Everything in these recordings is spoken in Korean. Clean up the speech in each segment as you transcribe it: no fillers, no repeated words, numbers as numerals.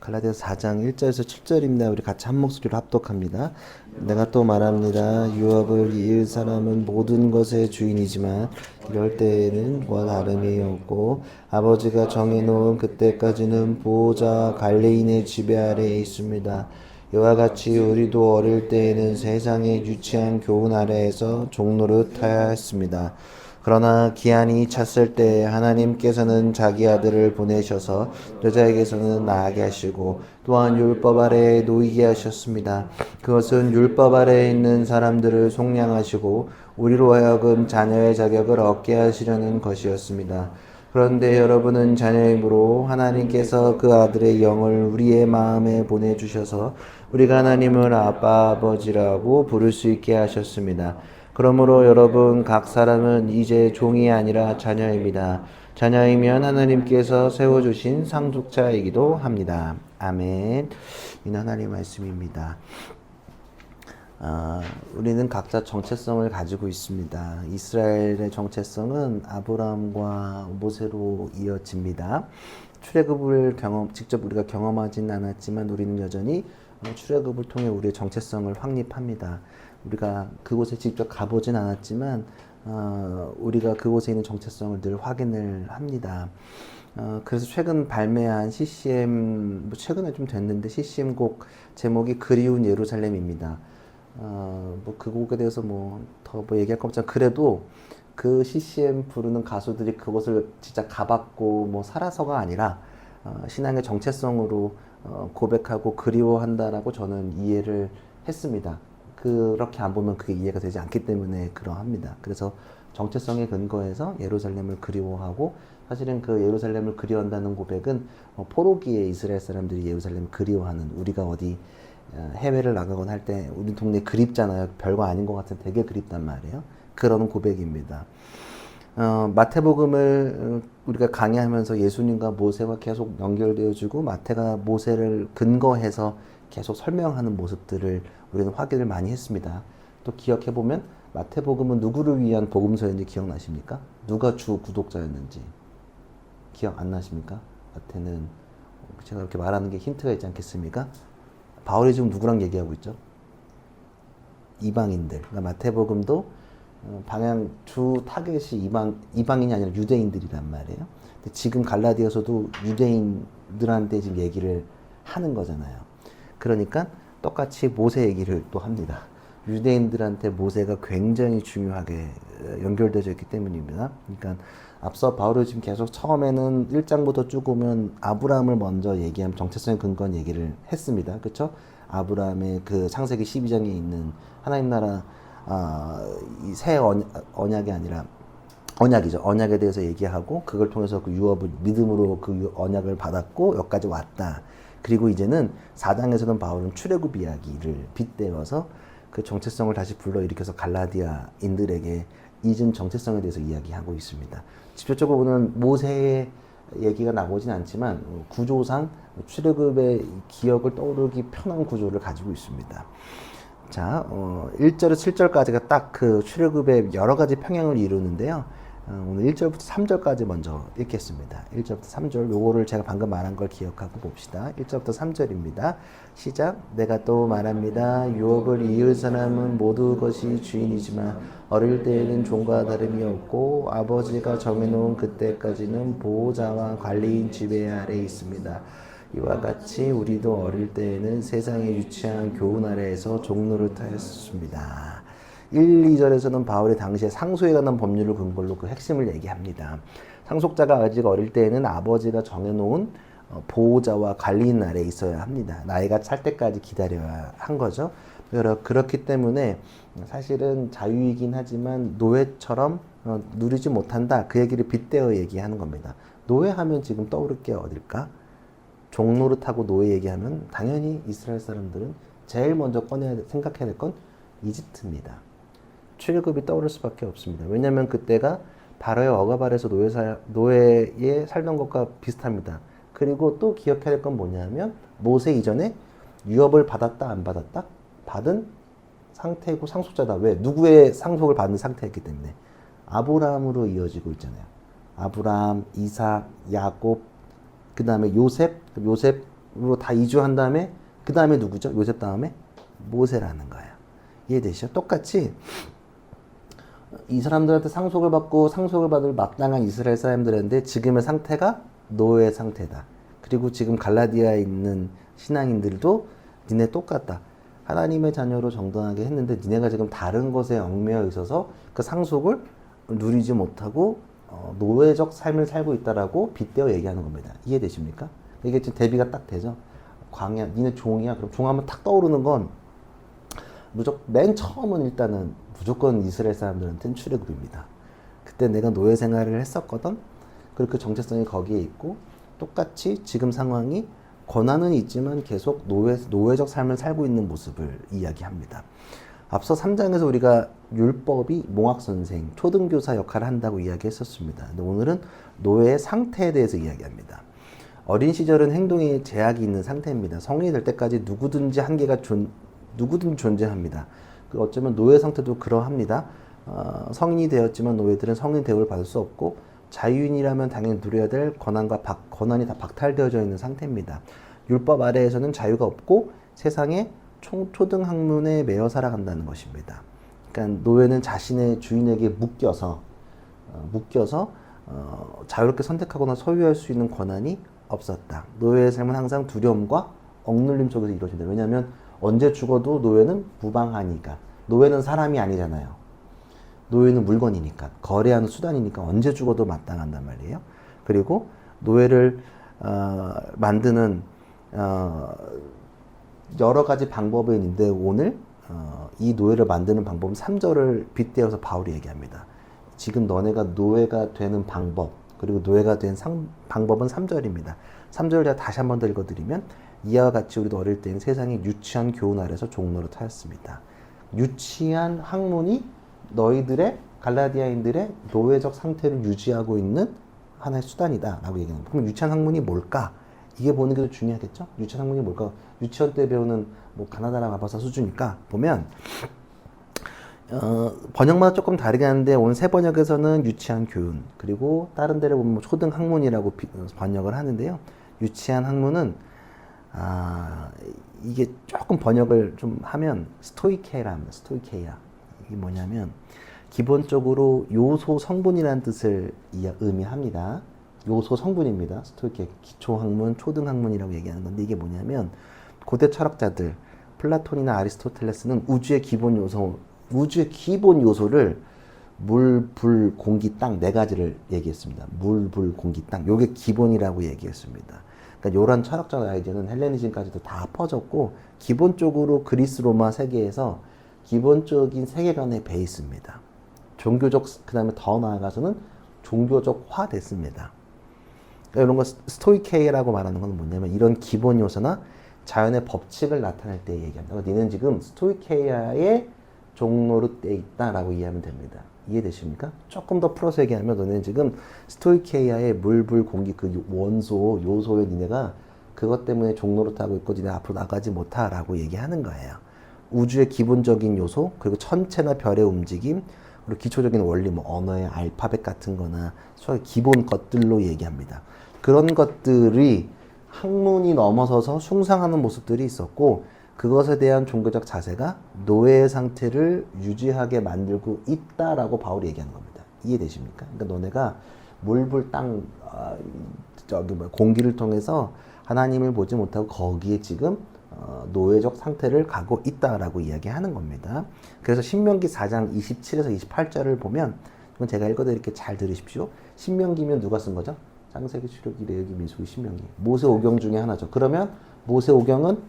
갈라디아서 4장 1절에서 7절입니다. 우리 같이 한 목소리로 합독합니다. 내가 또 말합니다. 유업을 이을 사람은 모든 것의 주인이지만 이럴 때에는 뭐 다름이 없고 아버지가 정해놓은 그때까지는 보호자 관리인의 지배 아래에 있습니다. 이와 같이 우리도 어릴 때에는 세상의 유치한 교훈 아래에서 종노릇하여 했습니다. 그러나 기한이 찼을 때 하나님께서는 자기 아들을 보내셔서 여자에게서는 나게 하시고 또한 율법 아래에 놓이게 하셨습니다. 그것은 율법 아래에 있는 사람들을 속량하시고 우리로 하여금 자녀의 자격을 얻게 하시려는 것이었습니다. 그런데 여러분은 자녀이므로 하나님께서 그 아들의 영을 우리의 마음에 보내주셔서 우리가 하나님을 아빠 아버지라고 부를 수 있게 하셨습니다. 그러므로 여러분 각 사람은 이제 종이 아니라 자녀입니다. 자녀이면 하나님께서 세워주신 상속자이기도 합니다. 아멘. 이는 하나님의 말씀입니다. 우리는 각자 정체성을 가지고 있습니다. 이스라엘의 정체성은 아브라함과 모세로 이어집니다. 출애굽을 직접 우리가 경험하진 않았지만 우리는 여전히 출애굽을 통해 우리의 정체성을 확립합니다. 우리가 그곳에 직접 가보진 않았지만 우리가 그곳에 있는 정체성을 늘 확인을 합니다. 그래서 최근 발매한 CCM, 최근에 좀 됐는데 CCM 곡 제목이 그리운 예루살렘입니다. 그 곡에 대해서 더 얘기할 거 없지만 그래도 그 CCM 부르는 가수들이 그곳을 진짜 가봤고 살아서가 아니라 신앙의 정체성으로 고백하고 그리워한다라고 저는 이해를 했습니다. 그렇게 안 보면 그게 이해가 되지 않기 때문에 그러합니다. 그래서 정체성의 근거에서 예루살렘을 그리워하고 사실은 그 예루살렘을 그리워한다는 고백은 포로기에 이스라엘 사람들이 예루살렘을 그리워하는 우리가 어디 해외를 나가거나 할 때 우리 동네 그립잖아요. 별거 아닌 것 같은 되게 그립단 말이에요. 그런 고백입니다. 마태복음을 우리가 강의하면서 예수님과 모세와 계속 연결되어지고 마태가 모세를 근거해서 계속 설명하는 모습들을 우리는 확인을 많이 했습니다. 또 기억해보면 마태복음은 누구를 위한 복음서였는지 기억나십니까? 누가 주 구독자였는지 기억 안 나십니까? 마태는 제가 이렇게 말하는 게 힌트가 있지 않겠습니까? 바울이 지금 누구랑 얘기하고 있죠? 이방인들. 그러니까 마태복음도 방향 주 타겟이 이방인이 아니라 유대인들이란 말이에요. 근데 지금 갈라디아서도 유대인들한테 지금 얘기를 하는 거잖아요. 그러니까 똑같이 모세 얘기를 또 합니다. 유대인들한테 모세가 굉장히 중요하게 연결되어 있기 때문입니다. 그러니까 앞서 바울이 지금 계속 처음에는 1장부터 쭉 오면 아브라함을 먼저 얘기하면 정체성의 근거한 얘기를 했습니다. 그렇죠? 아브라함의 그 창세기 12장에 있는 하나님 나라 이 새 언약이 아니라 언약이죠. 언약에 대해서 얘기하고 그걸 통해서 그 유업을 믿음으로 그 언약을 받았고 여기까지 왔다. 그리고 이제는 4장에서는 바울은 출애굽 이야기를 빗대어서 그 정체성을 다시 불러일으켜서 갈라디아인들에게 잊은 정체성에 대해서 이야기하고 있습니다. 직접적으로 오늘 모세의 얘기가 나오진 않지만 구조상 출애굽의 기억을 떠오르기 편한 구조를 가지고 있습니다. 자, 1절에서 7절까지가 딱 그 출애굽의 여러 가지 평양을 이루는데요. 오늘 1절부터 3절까지 먼저 읽겠습니다. 1절부터 3절, 요거를 제가 방금 말한 걸 기억하고 봅시다. 1절부터 3절입니다. 시작. 내가 또 말합니다. 유업을 이을 사람은 모두 것이 주인이지만 어릴 때에는 종과 다름이 없고 아버지가 정해놓은 그때까지는 보호자와 관리인 지배 아래에 있습니다. 이와 같이 우리도 어릴 때에는 세상의 유치한 교훈 아래에서 종노릇하였습니다. 1, 2절에서는 바울이 당시에 상속에 관한 법률을 근거로 그 핵심을 얘기합니다. 상속자가 아직 어릴 때에는 아버지가 정해놓은 보호자와 관리인 아래에 있어야 합니다. 나이가 찰 때까지 기다려야 한 거죠. 그렇기 때문에 사실은 자유이긴 하지만 노예처럼 누리지 못한다. 그 얘기를 빗대어 얘기하는 겁니다. 노예하면 지금 떠오를 게 어딜까? 종노릇하고 노예 얘기하면 당연히 이스라엘 사람들은 제일 먼저 생각해야 될 건 이집트입니다. 출애굽이 떠오를 수밖에 없습니다. 왜냐하면 그때가 바로의 억압 아래서 노예에 살던 것과 비슷합니다. 그리고 또 기억해야 될 건 뭐냐면 모세 이전에 유업을 받았다 안 받았다? 받은 상태고 상속자다. 왜? 누구의 상속을 받은 상태였기 때문에. 아브라함으로 이어지고 있잖아요. 아브라함, 이삭, 야곱, 그 다음에 요셉 다 이주한 다음에 그 다음에 누구죠? 요셉 다음에 모세라는 거예요. 이해되시죠? 똑같이 이 사람들한테 상속을 받고 상속을 받을 마땅한 이스라엘 사람들인데 지금의 상태가 노예의 상태다. 그리고 지금 갈라디아에 있는 신앙인들도 니네 똑같다. 하나님의 자녀로 정당하게 했는데 니네가 지금 다른 것에 얽매여 있어서 그 상속을 누리지 못하고 노예적 삶을 살고 있다라고 빗대어 얘기하는 겁니다. 이해되십니까? 이게 지금 대비가 딱 되죠. 광야, 니네 종이야. 그럼 종하면 탁 떠오르는 건 맨 처음은 일단은 무조건 이스라엘 사람들한테는 출애굽입니다. 그때 내가 노예 생활을 했었거든. 그리고 그 정체성이 거기에 있고 똑같이 지금 상황이 권한은 있지만 계속 노예적 삶을 살고 있는 모습을 이야기합니다. 앞서 3장에서 우리가 율법이 몽학선생, 초등교사 역할을 한다고 이야기했었습니다. 근데 오늘은 노예의 상태에 대해서 이야기합니다. 어린 시절은 행동에 제약이 있는 상태입니다. 성인이 될 때까지 누구든지 한계가 누구든 존재합니다. 어쩌면 노예 상태도 그러합니다. 성인이 되었지만 노예들은 성인 대우를 받을 수 없고 자유인이라면 당연히 누려야 될 권한이 다 박탈되어져 있는 상태입니다. 율법 아래에서는 자유가 없고 세상에 초등학문에 매여 살아간다는 것입니다. 그러니까 노예는 자신의 주인에게 묶여서 자유롭게 선택하거나 소유할 수 있는 권한이 없었다. 노예의 삶은 항상 두려움과 억눌림 속에서 이루어진다. 왜냐하면 언제 죽어도 노예는 무방하니까. 노예는 사람이 아니잖아요. 노예는 물건이니까, 거래하는 수단이니까 언제 죽어도 마땅한단 말이에요. 그리고 노예를 만드는 여러 가지 방법이 있는데 오늘 이 노예를 만드는 방법은 3절을 빗대어서 바울이 얘기합니다. 지금 너네가 노예가 되는 방법, 그리고 노예가 된 방법은 3절입니다. 3절을 제가 다시 한 번 더 읽어드리면 이와 같이 우리도 어릴 때는 세상의 유치한 교훈 아래서 종로로 타였습니다. 유치한 학문이 너희들의 갈라디아인들의 노예적 상태를 유지하고 있는 하나의 수단이다 라고 얘기합니다. 그럼 유치한 학문이 뭘까? 이게 보는 게 더 중요하겠죠? 유치한 학문이 뭘까? 유치원 때 배우는 가나다라 마법사 수준이니까 보면 번역마다 조금 다르게 하는데 오늘 새 번역에서는 유치한 교훈, 그리고 다른 데를 보면 초등 학문이라고 번역을 하는데요. 유치한 학문은 이게 조금 번역을 좀 하면 스토이케이라는 스토이케이야. 이게 뭐냐면 기본적으로 요소 성분이라는 뜻을 의미합니다. 요소 성분입니다. 스토이케 기초 학문, 초등 학문이라고 얘기하는 건데 이게 뭐냐면 고대 철학자들 플라톤이나 아리스토텔레스는 우주의 기본 요소를 물, 불, 공기, 땅 네 가지를 얘기했습니다. 물, 불, 공기, 땅. 요게 기본이라고 얘기했습니다. 그러니까 요런 철학적 아이디어는 헬레니즘까지도 다 퍼졌고 기본적으로 그리스 로마 세계에서 기본적인 세계관의 베이스입니다. 종교적, 그 다음에 더 나아가서는 종교적화 됐습니다. 그러니까 이런 거 스토이케이라고 말하는 건 뭐냐면 이런 기본 요소나 자연의 법칙을 나타낼 때 얘기합니다. 그러니까 니는 지금 스토이케이아의 종노릇돼 있다라고 이해하면 됩니다. 이해되십니까? 조금 더 풀어서 얘기하면 너는 지금 스토이케이아의 물, 불, 공기 그 원소, 요소의 니네가 그것 때문에 종노릇하고 있고 니네 앞으로 나가지 못하라고 얘기하는 거예요. 우주의 기본적인 요소, 그리고 천체나 별의 움직임, 그리고 기초적인 원리, 언어의 알파벳 같은 거나 수학의 기본 것들로 얘기합니다. 그런 것들이 학문이 넘어서서 숭상하는 모습들이 있었고 그것에 대한 종교적 자세가 노예의 상태를 유지하게 만들고 있다라고 바울이 얘기하는 겁니다. 이해되십니까? 그러니까 너네가 물, 불, 땅, 공기를 통해서 하나님을 보지 못하고 거기에 지금 노예적 상태를 가고 있다라고 이야기하는 겁니다. 그래서 신명기 4장 27에서 28절을 보면 이건 제가 읽어드릴게요. 잘 들으십시오. 신명기면 누가 쓴 거죠? 창세기, 출애굽기, 레위기, 민수기, 신명기. 모세 오경 중에 하나죠. 그러면 모세 오경은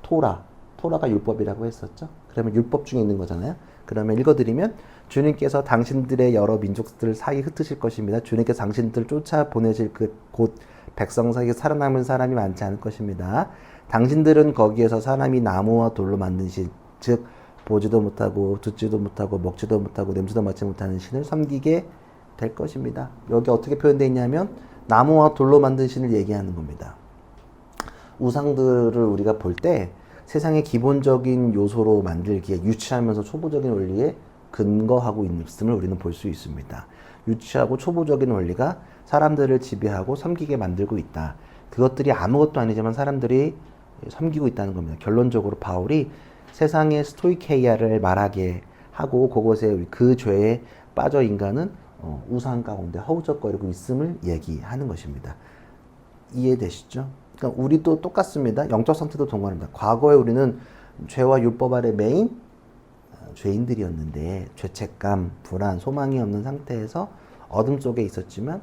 토라가 율법이라고 했었죠. 그러면 율법 중에 있는 거잖아요. 그러면 읽어드리면 주님께서 당신들의 여러 민족들 사이 흩으실 것입니다. 주님께서 당신들을 쫓아 보내실 곧 백성 사이에 살아남은 사람이 많지 않을 것입니다. 당신들은 거기에서 사람이 나무와 돌로 만든 신, 즉 보지도 못하고 듣지도 못하고 먹지도 못하고 냄새도 맡지 못하는 신을 섬기게 될 것입니다. 여기 어떻게 표현되어 있냐면 나무와 돌로 만든 신을 얘기하는 겁니다. 우상들을 우리가 볼 때 세상의 기본적인 요소로 만들기에 유치하면서 초보적인 원리에 근거하고 있음을 우리는 볼 수 있습니다. 유치하고 초보적인 원리가 사람들을 지배하고 섬기게 만들고 있다. 그것들이 아무것도 아니지만 사람들이 섬기고 있다는 겁니다. 결론적으로 바울이 세상의 스토이케이아를 말하게 하고 그곳에 그 죄에 빠져 인간은 우상 가운데 허우적거리고 있음을 얘기하는 것입니다. 이해되시죠? 그러니까 우리도 똑같습니다. 영적 상태도 동일합니다. 과거에 우리는 죄와 율법 아래 매인 죄인들이었는데 죄책감, 불안, 소망이 없는 상태에서 어둠 속에 있었지만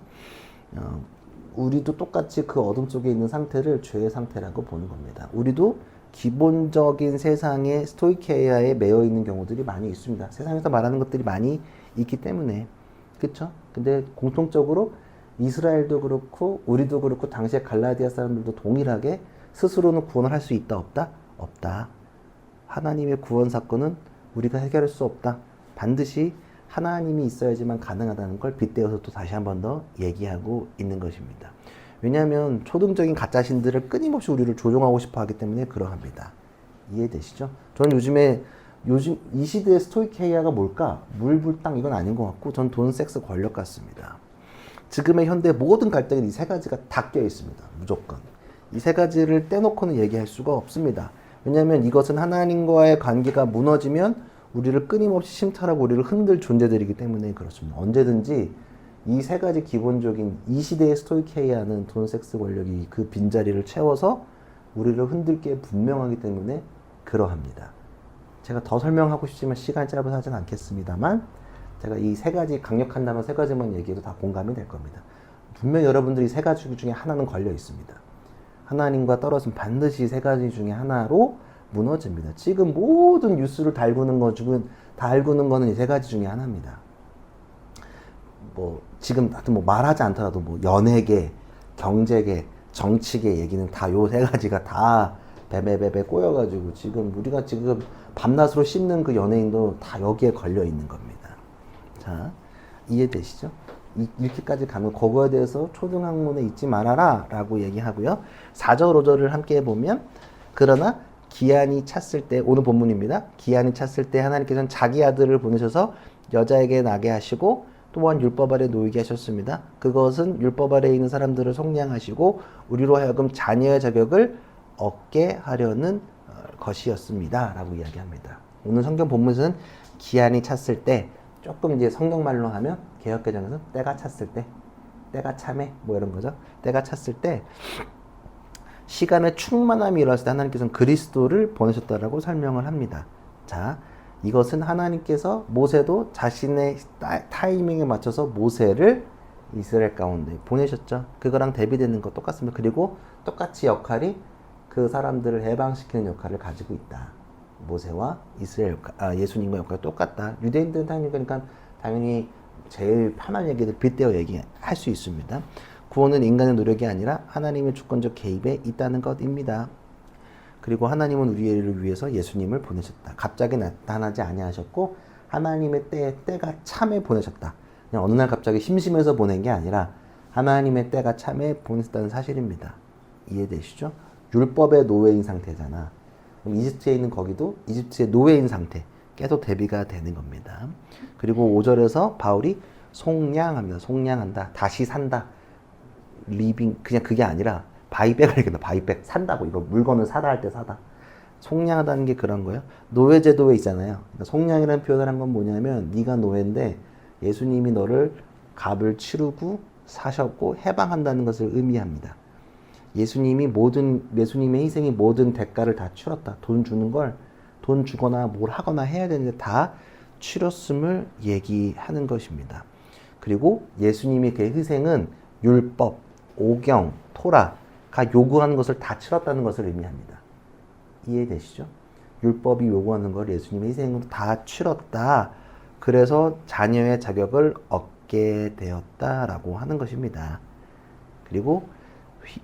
우리도 똑같이 그 어둠 속에 있는 상태를 죄의 상태라고 보는 겁니다. 우리도 기본적인 세상의 스토이케이아에 매여 있는 경우들이 많이 있습니다. 세상에서 말하는 것들이 많이 있기 때문에 그렇죠? 근데 공통적으로 이스라엘도 그렇고 우리도 그렇고 당시에 갈라디아 사람들도 동일하게 스스로는 구원을 할 수 있다 없다? 없다. 하나님의 구원 사건은 우리가 해결할 수 없다. 반드시 하나님이 있어야지만 가능하다는 걸 빗대어서 또 다시 한 번 더 얘기하고 있는 것입니다. 왜냐하면 초등적인 가짜신들을 끊임없이 우리를 조종하고 싶어 하기 때문에 그러합니다. 이해되시죠? 저는 요즘 이 시대의 스토이케이아가 뭘까? 물불땅 이건 아닌 것 같고 전 돈, 섹스, 권력 같습니다. 지금의 현대 모든 갈등은 이 세 가지가 다 껴 있습니다. 무조건. 이 세 가지를 떼놓고는 얘기할 수가 없습니다. 왜냐하면 이것은 하나님과의 관계가 무너지면 우리를 끊임없이 심탈하고 우리를 흔들 존재들이기 때문에 그렇습니다. 언제든지 이 세 가지 기본적인 이 시대의 스토이케이아는 돈, 섹스, 권력이 그 빈자리를 채워서 우리를 흔들 게 분명하기 때문에 그러합니다. 제가 더 설명하고 싶지만 시간이 짧아서 하진 않겠습니다만 제가 이 세 가지 강력한 단어 세 가지만 얘기해도 다 공감이 될 겁니다. 분명 여러분들이 세 가지 중에 하나는 걸려 있습니다. 하나님과 떨어진 반드시 세 가지 중에 하나로 무너집니다. 지금 모든 뉴스를 달구는 거는 이 세 가지 중에 하나입니다. 지금 하여튼 말하지 않더라도 연예계, 경제계, 정치계 얘기는 다 요 세 가지가 다 베베베베 꼬여가지고 우리가 지금 밤낮으로 씹는 그 연예인도 다 여기에 걸려 있는 겁니다. 자, 이해되시죠? 이렇게까지 가면 그거에 대해서 초등학문에 잊지 말아라 라고 얘기하고요. 4절 5절을 함께 해보면 그러나 기한이 찼을 때 오늘 본문입니다. 기한이 찼을 때 하나님께서는 자기 아들을 보내셔서 여자에게 나게 하시고 또한 율법 아래 놓이게 하셨습니다. 그것은 율법 아래 있는 사람들을 속량하시고 우리로 하여금 자녀의 자격을 얻게 하려는 것이었습니다 라고 이야기합니다. 오늘 성경 본문에서는 기한이 찼을 때 조금 이제 성경말로 하면 개역개정에서 때가 찼을 때 때가 참에 이런 거죠. 때가 찼을 때 시간의 충만함이 일어났을 때 하나님께서는 그리스도를 보내셨다라고 설명을 합니다. 자, 이것은 하나님께서 모세도 자신의 타이밍에 맞춰서 모세를 이스라엘 가운데 보내셨죠. 그거랑 대비되는 거 똑같습니다. 그리고 똑같이 역할이 그 사람들을 해방시키는 역할을 가지고 있다. 모세와 예수님과 역할이 똑같다. 유대인들은 당연히 제일 편한 얘기들 빗대어 얘기할 수 있습니다. 구원은 인간의 노력이 아니라 하나님의 주권적 개입에 있다는 것입니다. 그리고 하나님은 우리를 위해서 예수님을 보내셨다. 갑자기 나타나지 아니하셨고 하나님의 때가 참에 보내셨다. 그냥 어느 날 갑자기 심심해서 보낸 게 아니라 하나님의 때가 참에 보내셨다는 사실입니다. 이해되시죠? 율법의 노예인 상태잖아. 그럼 이집트에 있는 거기도 이집트의 노예인 상태. 계속 대비가 되는 겁니다. 그리고 5절에서 바울이 속량합니다. 속량한다. 다시 산다. 리빙 그냥 그게 아니라 바이백을 얘기한다. 바이백 산다고 이거 물건을 사다 할 때 사다. 속량하다는 게 그런 거예요. 노예제도에 있잖아요. 그러니까 속량이라는 표현을 한 건 뭐냐면 네가 노예인데 예수님이 너를 값을 치르고 사셨고 해방한다는 것을 의미합니다. 예수님의 희생이 모든 대가를 다 치렀다. 돈 주는 걸 돈 주거나 뭘 하거나 해야 되는데 다 치렀음을 얘기하는 것입니다. 그리고 예수님의 그 희생은 율법, 오경, 토라가 요구하는 것을 다 치렀다는 것을 의미합니다. 이해되시죠? 율법이 요구하는 걸 예수님의 희생으로 다 치렀다. 그래서 자녀의 자격을 얻게 되었다라고 하는 것입니다. 그리고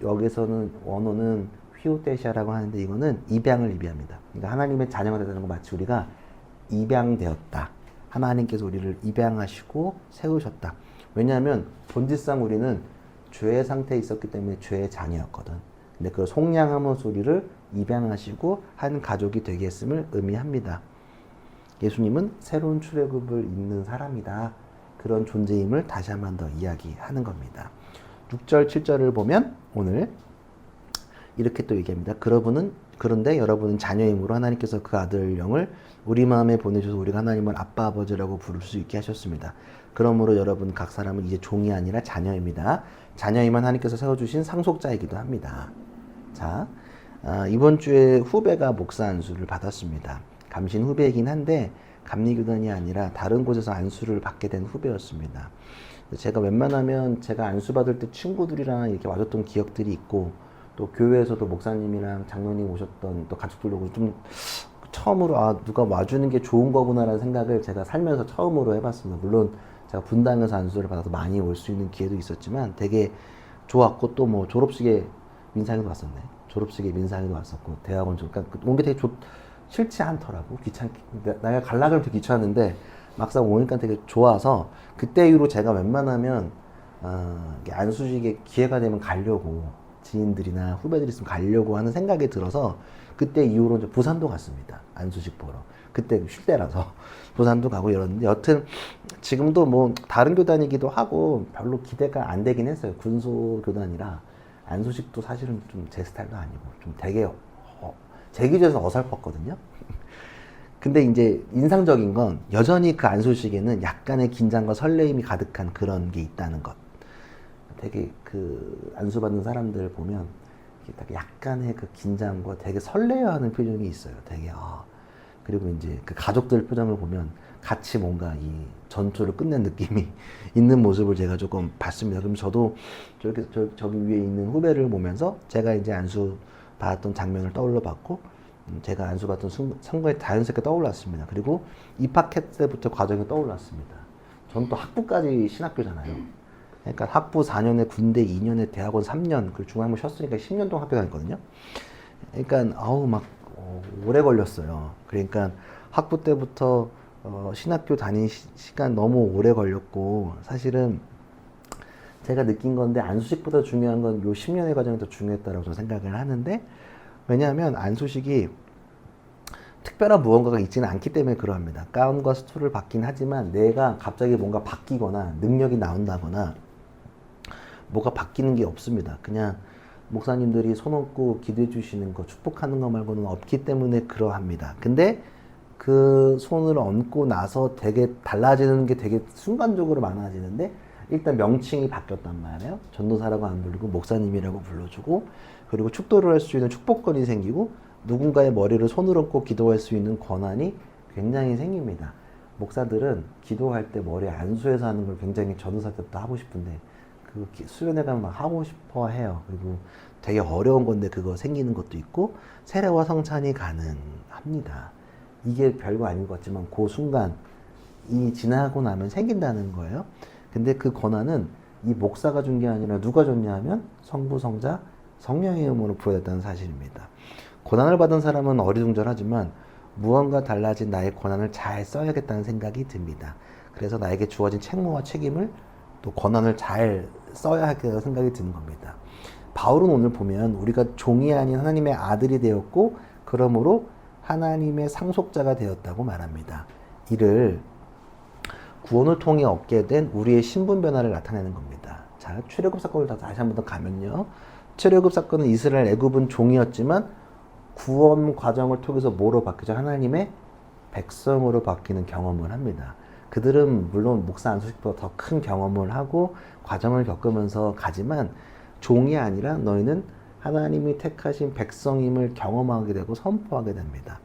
여기서는 원어는 휘오테시아라고 하는데 이거는 입양을 의미합니다. 그러니까 하나님의 자녀가 되는 건 마치 우리가 입양되었다. 하나님께서 우리를 입양하시고 세우셨다. 왜냐하면 본질상 우리는 죄의 상태에 있었기 때문에 죄의 자녀였거든. 근데 그걸 속량하면서 우리를 입양하시고 한 가족이 되게 했음을 의미합니다. 예수님은 새로운 출애굽을 입는 사람이다. 그런 존재임을 다시 한 번 더 이야기하는 겁니다. 6절, 7절을 보면 오늘 이렇게 또 얘기합니다. 그런데 여러분은 자녀이므로 하나님께서 그 아들 영을 우리 마음에 보내주셔서 우리가 하나님을 아빠 아버지라고 부를 수 있게 하셨습니다. 그러므로 여러분 각 사람은 이제 종이 아니라 자녀입니다. 자녀이면 하나님께서 세워주신 상속자이기도 합니다. 자, 이번 주에 후배가 목사 안수를 받았습니다. 감신 후배이긴 한데 감리교단이 아니라 다른 곳에서 안수를 받게 된 후배였습니다. 제가 웬만하면 제가 안수 받을 때 친구들이랑 이렇게 와줬던 기억들이 있고 또 교회에서도 목사님이랑 장로님 오셨던 또 가족들로 좀 처음으로 누가 와주는 게 좋은 거구나라는 생각을 제가 살면서 처음으로 해봤습니다. 물론 제가 분당에서 안수를 받아서 많이 올 수 있는 기회도 있었지만 되게 좋았고 또 뭐 졸업식에 민상이도 왔었네. 졸업식에 민상이도 왔었고 대학원 그러니까 온 게 되게 싫지 않더라고. 내가 갈라 그러면 되게 귀찮았는데 막상 오니까 되게 좋아서 그때 이후로 제가 웬만하면 안수식에 기회가 되면 가려고 지인들이나 후배들이 있으면 가려고 하는 생각이 들어서 그때 이후로 이제 부산도 갔습니다. 안수식 보러. 그때 쉴 때라서 부산도 가고 이러는데 여튼 지금도 뭐 다른 교단이기도 하고 별로 기대가 안 되긴 했어요. 군소 교단이라 안수식도 사실은 좀 제 스타일도 아니고 좀 되게 제 기준에서 어설펐거든요. 근데 이제 인상적인 건 여전히 그 안수식에는 약간의 긴장과 설레임이 가득한 그런 게 있다는 것. 되게 그 안수받는 사람들 보면 약간의 그 긴장과 되게 설레어하는 표정이 있어요. 되게 그리고 이제 그 가족들 표정을 보면 같이 뭔가 이 전투를 끝낸 느낌이 있는 모습을 제가 조금 봤습니다. 그럼 저도 저기 위에 있는 후배를 보면서 제가 이제 안수 받았던 장면을 떠올려 봤고 제가 안수 받던 선거에 자연스럽게 떠올랐습니다. 그리고 입학했을 때부터 과정이 떠올랐습니다. 저는 또 학부까지 신학교잖아요. 그러니까 학부 4년에 군대 2년에 대학원 3년 그리고 중간고 쉬었으니까 10년 동안 학교 다녔거든요. 그러니까 오래 걸렸어요. 그러니까 학부 때부터 신학교 다닌 시간 너무 오래 걸렸고 사실은 제가 느낀 건데 안수식보다 중요한 건 요 10년의 과정이 더 중요했다고 저는 생각을 하는데 왜냐하면 안수식이 특별한 무언가가 있지는 않기 때문에 그러합니다. 가운과 스투를 받긴 하지만 내가 갑자기 뭔가 바뀌거나 능력이 나온다거나 뭐가 바뀌는 게 없습니다. 그냥 목사님들이 손 얹고 기도해 주시는 거 축복하는 거 말고는 없기 때문에 그러합니다. 근데 그 손을 얹고 나서 되게 달라지는 게 되게 순간적으로 많아지는데 일단 명칭이 바뀌었단 말이에요. 전도사라고 안 부르고 목사님이라고 불러주고 그리고 축도를 할 수 있는 축복권이 생기고 누군가의 머리를 손을 얹고 기도할 수 있는 권한이 굉장히 생깁니다. 목사들은 기도할 때 머리 안수해서 하는 걸 굉장히 전도사 때부터 하고 싶은데 그 수련회 가면 막 하고 싶어 해요. 그리고 되게 어려운 건데 그거 생기는 것도 있고 세례와 성찬이 가능합니다. 이게 별거 아닌 것 같지만 그 순간 이 지나고 나면 생긴다는 거예요. 근데 그 권한은 이 목사가 준 게 아니라 누가 줬냐 하면 성부, 성자, 성령의 이름으로 부여됐다는 사실입니다. 권한을 받은 사람은 어리둥절하지만 무언가 달라진 나의 권한을 잘 써야겠다는 생각이 듭니다. 그래서 나에게 주어진 책무와 책임을 또 권한을 잘 써야 하겠다는 생각이 드는 겁니다. 바울은 오늘 보면 우리가 종이 아닌 하나님의 아들이 되었고 그러므로 하나님의 상속자가 되었다고 말합니다. 이를 구원을 통해 얻게 된 우리의 신분 변화를 나타내는 겁니다. 자, 출애굽 사건을 다시 한 번 더 가면요. 출애굽 사건은 이스라엘 애굽은 종이었지만 구원 과정을 통해서 뭐로 바뀌죠? 하나님의 백성으로 바뀌는 경험을 합니다. 그들은 물론 목사 안수식보다 더 큰 경험을 하고 과정을 겪으면서 가지만 종이 아니라 너희는 하나님이 택하신 백성임을 경험하게 되고 선포하게 됩니다.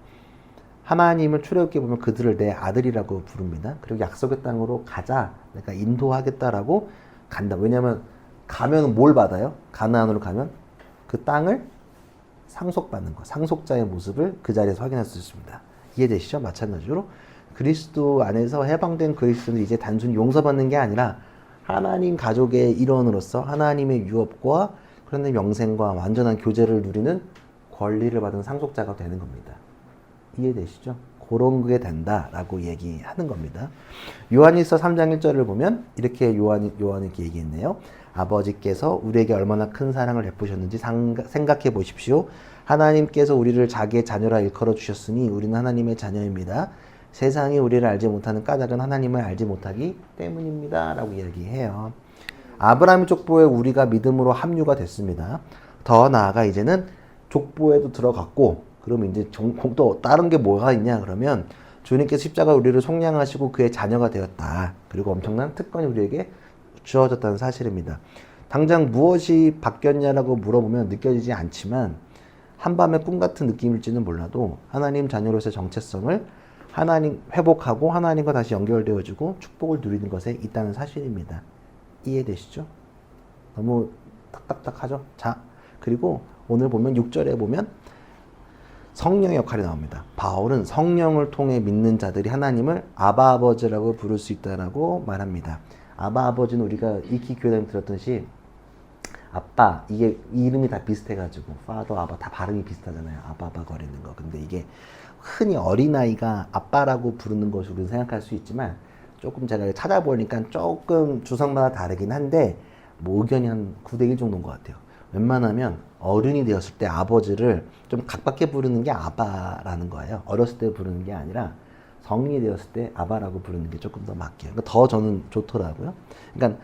하나님을 출애굽기 보면 그들을 내 아들이라고 부릅니다. 그리고 약속의 땅으로 가자. 내가 인도하겠다라고 간다. 왜냐하면 가면 뭘 받아요? 가나안으로 가면 그 땅을 상속받는 것. 상속자의 모습을 그 자리에서 확인할 수 있습니다. 이해되시죠? 마찬가지로 그리스도 안에서 해방된 그리스도는 이제 단순히 용서받는 게 아니라 하나님 가족의 일원으로서 하나님의 유업과 그런데 영생과 완전한 교제를 누리는 권리를 받은 상속자가 되는 겁니다. 이해되시죠? 그런 게 된다라고 얘기하는 겁니다. 요한일서 3장 1절을 보면 이렇게 요한이 이렇게 얘기했네요. 아버지께서 우리에게 얼마나 큰 사랑을 베푸셨는지 생각해 보십시오. 하나님께서 우리를 자기의 자녀라 일컬어 주셨으니 우리는 하나님의 자녀입니다. 세상이 우리를 알지 못하는 까닭은 하나님을 알지 못하기 때문입니다. 라고 얘기해요. 아브라함의 족보에 우리가 믿음으로 합류가 됐습니다. 더 나아가 이제는 족보에도 들어갔고, 그러면 이제 또 다른 게 뭐가 있냐 그러면 주님께서 십자가 우리를 속량하시고 그의 자녀가 되었다. 그리고 엄청난 특권이 우리에게 주어졌다는 사실입니다. 당장 무엇이 바뀌었냐라고 물어보면 느껴지지 않지만 한밤의 꿈 같은 느낌일지는 몰라도 하나님 자녀로서의 정체성을 하나님 회복하고 하나님과 다시 연결되어지고 축복을 누리는 것에 있다는 사실입니다. 이해되시죠? 너무 딱딱딱하죠? 자, 그리고 오늘 보면 6절에 보면 성령의 역할이 나옵니다. 바울은 성령을 통해 믿는 자들이 하나님을 아바 아버지라고 부를 수 있다라고 말합니다. 아바 아버지는 우리가 익히 교회 들었듯이 아빠, 이게 이름이 다 비슷해가지고 파더, 아바 다 발음이 비슷하잖아요. 아바 거리는 거. 근데 이게 흔히 어린아이가 아빠라고 부르는 것으로 우리는 생각할 수 있지만 조금 제가 찾아보니까 조금 주성마다 다르긴 한데 뭐 의견이 한 9대1 정도인 것 같아요. 웬만하면 어른이 되었을 때 아버지를 좀 각박하게 부르는 게 아바라는 거예요. 어렸을 때 부르는 게 아니라 성인이 되었을 때 아바라고 부르는 게 조금 더 맞게요. 그러니까 더 저는 좋더라고요. 그러니까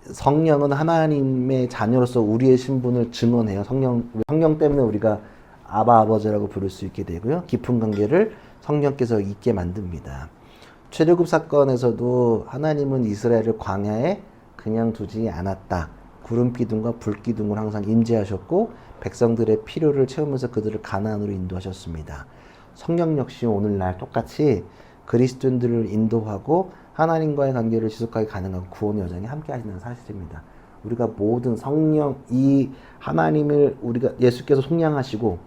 성령은 하나님의 자녀로서 우리의 신분을 증언해요. 성령 때문에 우리가 아바 아버지라고 부를 수 있게 되고요. 깊은 관계를 성령께서 있게 만듭니다. 출애굽 사건에서도 하나님은 이스라엘을 광야에 그냥 두지 않았다. 구름 기둥과 불 기둥을 항상 임재하셨고 백성들의 필요를 채우면서 그들을 가나안으로 인도하셨습니다. 성령 역시 오늘날 똑같이 그리스도인들을 인도하고 하나님과의 관계를 지속하게 가능한 구원 여정에 함께 하시는 사실입니다. 우리가 모든 성령, 이 하나님을 우리가 예수께서 속량하시고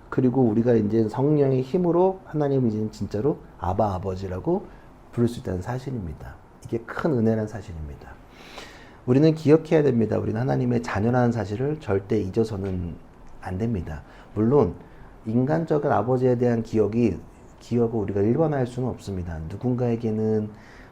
그리고 우리가 이제 성령의 힘으로 하나님을 이제 진짜로 아바 아버지라고 부를 수 있다는 사실입니다. 이게 큰 은혜라는 사실입니다. 우리는 기억해야 됩니다. 우리는 하나님의 자녀라는 사실을 절대 잊어서는 안 됩니다. 물론 인간적인 아버지에 대한 기억을 우리가 일반화할 수는 없습니다. 누군가에게는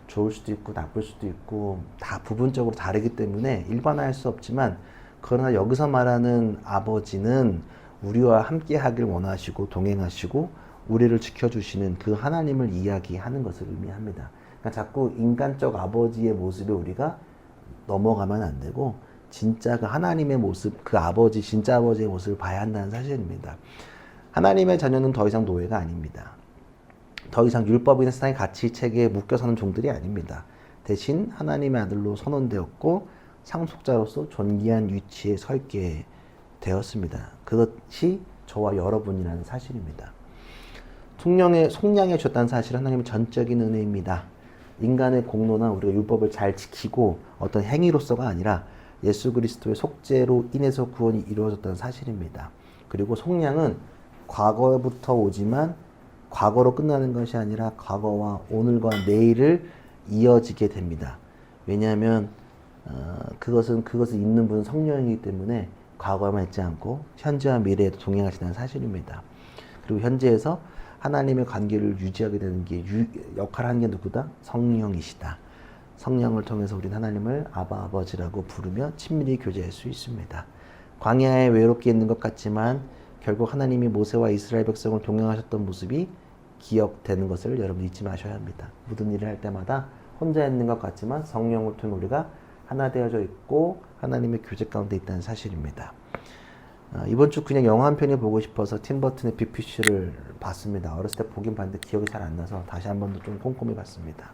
좋을 수도 있고 나쁠 수도 있고 다 부분적으로 다르기 때문에 일반화할 수 없지만 그러나 여기서 말하는 아버지는 우리와 함께 하길 원하시고 동행하시고 우리를 지켜주시는 그 하나님을 이야기하는 것을 의미합니다. 그러니까 자꾸 인간적 아버지의 모습에 우리가 넘어가면 안 되고 진짜 그 하나님의 모습, 그 아버지, 진짜 아버지의 모습을 봐야 한다는 사실입니다. 하나님의 자녀는 더 이상 노예가 아닙니다. 더 이상 율법이나 세상의 가치 체계에 묶여 사는 종들이 아닙니다. 대신 하나님의 아들로 선언되었고 상속자로서 존귀한 위치에 서 있게 되었습니다. 그것이 저와 여러분이라는 사실입니다. 속량해 주셨다는 사실은 하나님의 전적인 은혜입니다. 인간의 공로나 우리가 율법을 잘 지키고 어떤 행위로서가 아니라 예수 그리스도의 속죄로 인해서 구원이 이루어졌다는 사실입니다. 그리고 속량은 과거부터 오지만 과거로 끝나는 것이 아니라 과거와 오늘과 내일을 이어지게 됩니다. 왜냐하면 그것을 잇는 분은 성령이기 때문에 과거에만 있지 않고 현재와 미래에도 동행하시는 사실입니다. 그리고 현재에서 하나님의 관계를 유지하게 되는 게 역할을 하는 게 누구다? 성령이시다. 성령을 통해서 우리는 하나님을 아바 아버지라고 부르며 친밀히 교제할 수 있습니다. 광야에 외롭게 있는 것 같지만 결국 하나님이 모세와 이스라엘 백성을 동행하셨던 모습이 기억되는 것을 여러분 잊지 마셔야 합니다. 모든 일을 할 때마다 혼자 있는 것 같지만 성령을 통해 우리가 하나 되어져 있고 하나님의 교제 가운데 있다는 사실입니다. 이번 주 그냥 영화 한 편이 보고 싶어서 팀 버튼의 빅피쉬를 봤습니다. 어렸을 때 보긴 봤는데 기억이 잘 안 나서 다시 한 번 더 좀 꼼꼼히 봤습니다.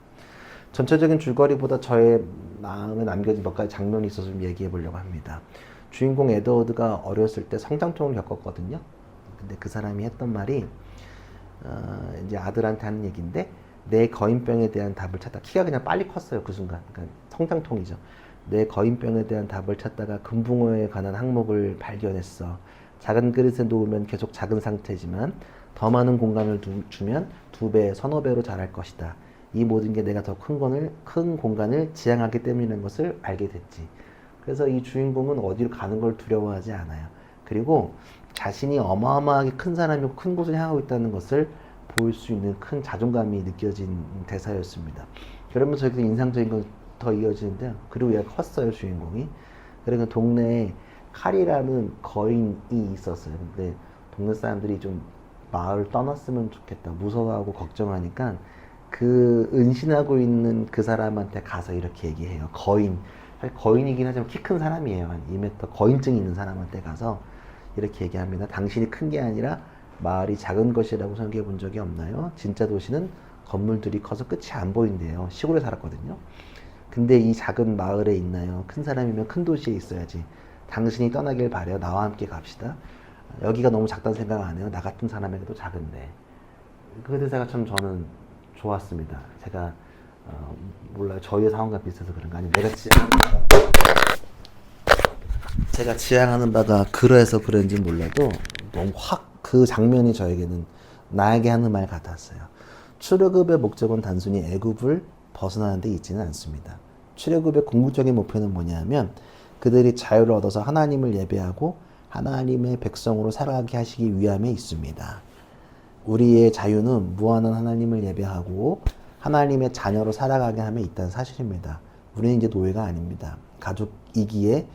전체적인 줄거리보다 저의 마음에 남겨진 몇 가지 장면이 있어서 좀 얘기해 보려고 합니다. 주인공 에드워드가 어렸을 때 성장통을 겪었거든요. 근데 그 사람이 했던 말이 이제 아들한테 하는 얘기인데 내 거인병에 대한 답을 찾다. 키가 그냥 빨리 컸어요. 그 순간. 그러니까 성장통이죠. 내 거인병에 대한 답을 찾다가 금붕어에 관한 항목을 발견했어. 작은 그릇에 놓으면 계속 작은 상태지만 더 많은 공간을 주면 2배, 서너 배로 자랄 것이다. 이 모든 게 내가 더 큰 공간을 지향하기 때문이라는 것을 알게 됐지. 그래서 이 주인공은 어디로 가는 걸 두려워하지 않아요. 그리고 자신이 어마어마하게 큰 사람이고 큰 곳을 향하고 있다는 것을 보일 수 있는 큰 자존감이 느껴진 대사였습니다. 그러면서 여기서 인상적인 건 더 이어지는데요. 그리고 얘가 컸어요, 주인공이. 그러니까 동네에 칼이라는 거인이 있었어요. 근데 동네 사람들이 좀 마을 떠났으면 좋겠다, 무서워하고 걱정하니까 그 은신하고 있는 그 사람한테 가서 이렇게 얘기해요. 거인. 사실 거인이긴 하지만 키 큰 사람이에요. 한 2m 거인증이 있는 사람한테 가서 이렇게 얘기합니다. 당신이 큰 게 아니라 마을이 작은 것이라고 생각해 본 적이 없나요? 진짜 도시는 건물들이 커서 끝이 안 보인대요. 시골에 살았거든요. 근데 이 작은 마을에 있나요? 큰 사람이면 큰 도시에 있어야지. 당신이 떠나길 바래요. 나와 함께 갑시다. 여기가 너무 작다는 생각 안 해요. 나 같은 사람에게도 작은데. 그 대사가 참 저는 좋았습니다. 제가 몰라요. 저희의 상황과 비슷해서 그런가 아니면 제가 지향하는 바가 그래서 그런지 몰라도 너무 확 그 장면이 저에게는 나에게 하는 말 같았어요. 출애굽의 목적은 단순히 애굽을 벗어나는 데 있지는 않습니다. 출애굽의 궁극적인 목표는 뭐냐면 그들이 자유를 얻어서 하나님을 예배하고 하나님의 백성으로 살아가게 하시기 위함에 있습니다. 우리의 자유는 무한한 하나님을 예배하고 하나님의 자녀로 살아가게 함에 있다는 사실입니다. 우리는 이제 노예가 아닙니다. 가족이기에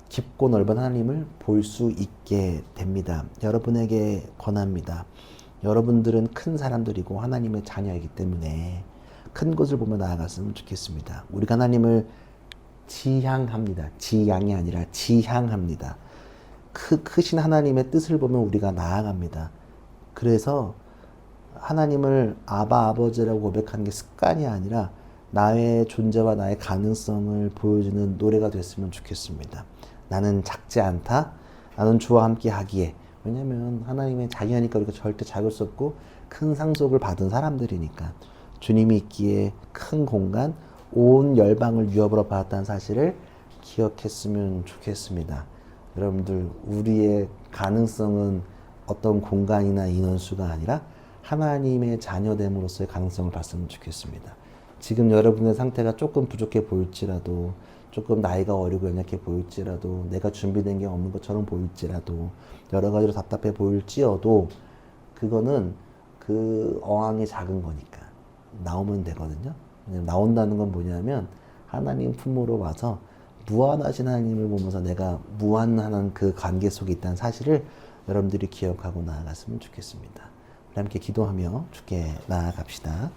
깊고 넓은 하나님을 볼 수 있게 됩니다. 여러분에게 권합니다. 여러분들은 큰 사람들이고 하나님의 자녀이기 때문에 큰 것을 보며 나아갔으면 좋겠습니다. 우리가 하나님을 지향합니다. 지향이 아니라 지향합니다. 크신 하나님의 뜻을 보면 우리가 나아갑니다. 그래서 하나님을 아버지라고 고백하는 게 습관이 아니라 나의 존재와 나의 가능성을 보여주는 노래가 됐으면 좋겠습니다. 나는 작지 않다. 나는 주와 함께 하기에. 왜냐하면 하나님의 자기하니까 우리가 절대 작을 수 없고 큰 상속을 받은 사람들이니까. 주님이 있기에 큰 공간, 온 열방을 유업으로 받았다는 사실을 기억했으면 좋겠습니다. 여러분들 우리의 가능성은 어떤 공간이나 인원수가 아니라 하나님의 자녀됨으로서의 가능성을 봤으면 좋겠습니다. 지금 여러분의 상태가 조금 부족해 보일지라도 조금 나이가 어리고 연약해 보일지라도 내가 준비된 게 없는 것처럼 보일지라도 여러 가지로 답답해 보일지어도 그거는 그 어항이 작은 거니까 나오면 되거든요. 나온다는 건 뭐냐면 하나님 품으로 와서 무한하신 하나님을 보면서 내가 무한한 그 관계 속에 있다는 사실을 여러분들이 기억하고 나아갔으면 좋겠습니다. 함께 기도하며 주께 나아갑시다.